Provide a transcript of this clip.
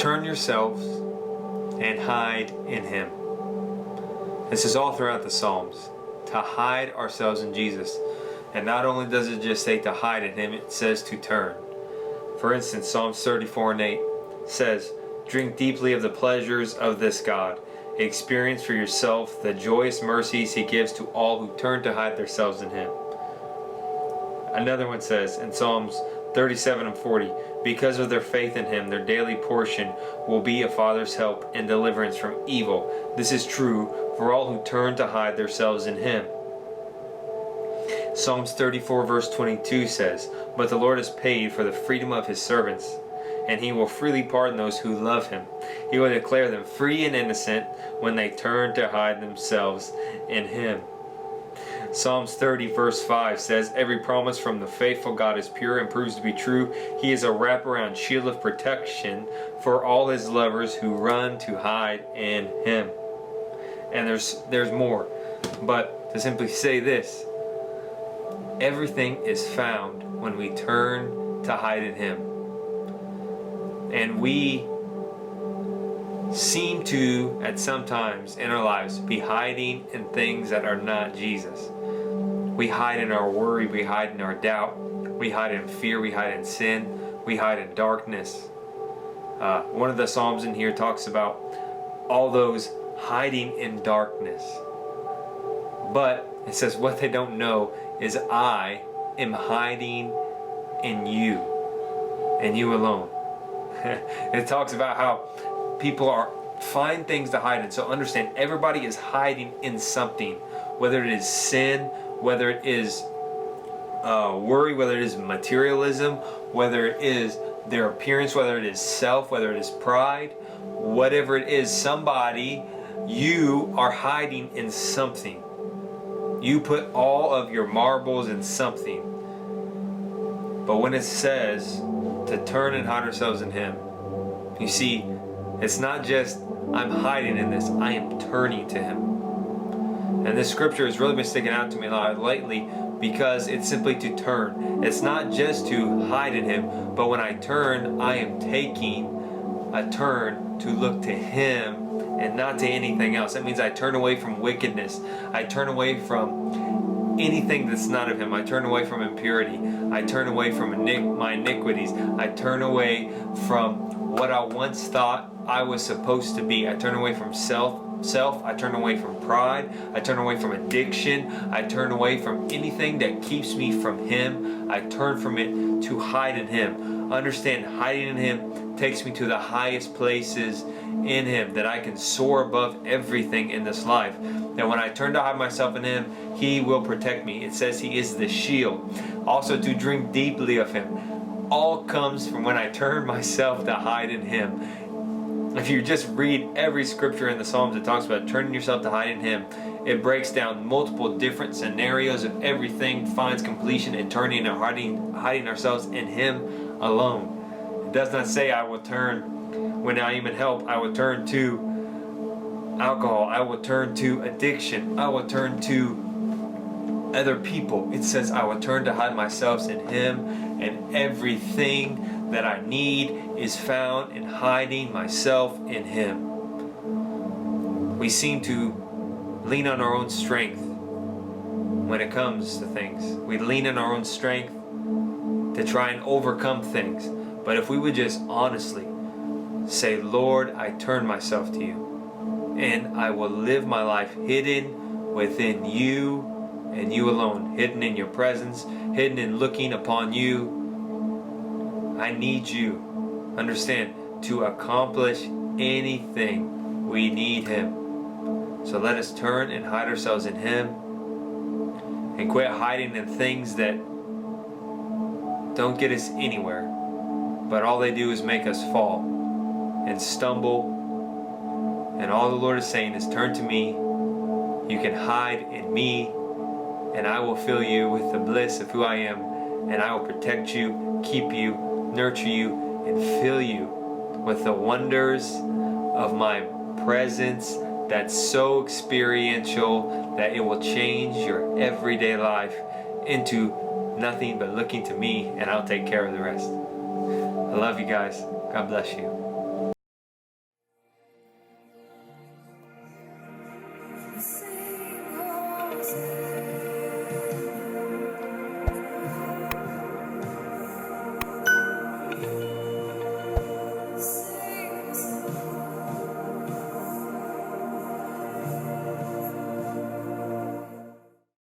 Turn yourselves and hide in Him. This is all throughout the Psalms, to hide ourselves in Jesus. And not only does it just say to hide in Him, it says to turn. For instance, Psalms 34:8 says, drink deeply of the pleasures of this God. Experience for yourself the joyous mercies He gives to all who turn to hide themselves in Him. Another one says in Psalms 37:40, because of their faith in Him, their daily portion will be a father's help and deliverance from evil. This is true for all who turn to hide themselves in Him. Psalms 34 verse 22 says, but the Lord has paid for the freedom of His servants, and He will freely pardon those who love Him. He will declare them free and innocent when they turn to hide themselves in Him. Psalms 30 verse 5 says, every promise from the faithful God is pure and proves to be true. He is a wraparound shield of protection for all His lovers who run to hide in Him. And there's more, but to simply say this, everything is found when we turn to hide in Him. And we seem to, at some times in our lives, be hiding in things that are not Jesus. We hide in our worry, we hide in our doubt, we hide in fear, we hide in sin, we hide in darkness. One of the Psalms in here talks about all those hiding in darkness. But it says what they don't know is I am hiding in you and you alone. It talks about how people find things to hide in. So understand, everybody is hiding in something, whether it is sin, whether it is worry, whether it is materialism, whether it is their appearance, whether it is self, whether it is pride, whatever it is, you are hiding in something. You put all of your marbles in something. But when it says to turn and hide ourselves in Him, you see, it's not just I'm hiding in this, I am turning to Him. And this scripture has really been sticking out to me a lot lately because it's simply to turn. It's not just to hide in Him, but when I turn, I am taking a turn to look to Him and not to anything else. That means I turn away from wickedness. I turn away from anything that's not of Him. I turn away from impurity. I turn away from my iniquities. I turn away from what I once thought I was supposed to be. I turn away from self. I turn away from pride. I turn away from addiction. I turn away from anything that keeps me from Him. I turn from it to hide in Him. Understand, hiding in Him takes me to the highest places in Him, that I can soar above everything in this life. That when I turn to hide myself in Him, He will protect me. It says He is the shield. Also to drink deeply of Him. All comes from when I turn myself to hide in Him. If you just read every scripture in the Psalms that talks about turning yourself to hide in Him, it breaks down multiple different scenarios of everything finds completion in turning and hiding ourselves in Him alone. It does not say I will turn when I am in help. I will turn to alcohol. I will turn to addiction. I will turn to other people. It says I will turn to hide myself in Him, and everything that I need is found in hiding myself in Him. We seem to lean on our own strength when it comes to things. We lean on our own strength to try and overcome things. But if we would just honestly say, Lord, I turn myself to You, and I will live my life hidden within You and You alone, hidden in Your presence, hidden in looking upon You. I need You. Understand, to accomplish anything, we need Him. So let us turn and hide ourselves in Him, and quit hiding in things that don't get us anywhere, but all they do is make us fall and stumble. And all the Lord is saying is, turn to Me. You can hide in Me, and I will fill you with the bliss of who I am, and I will protect you, keep you, nurture you, and fill you with the wonders of My presence that's so experiential that it will change your everyday life into nothing but looking to Me, and I'll take care of the rest. I love you guys. God bless you.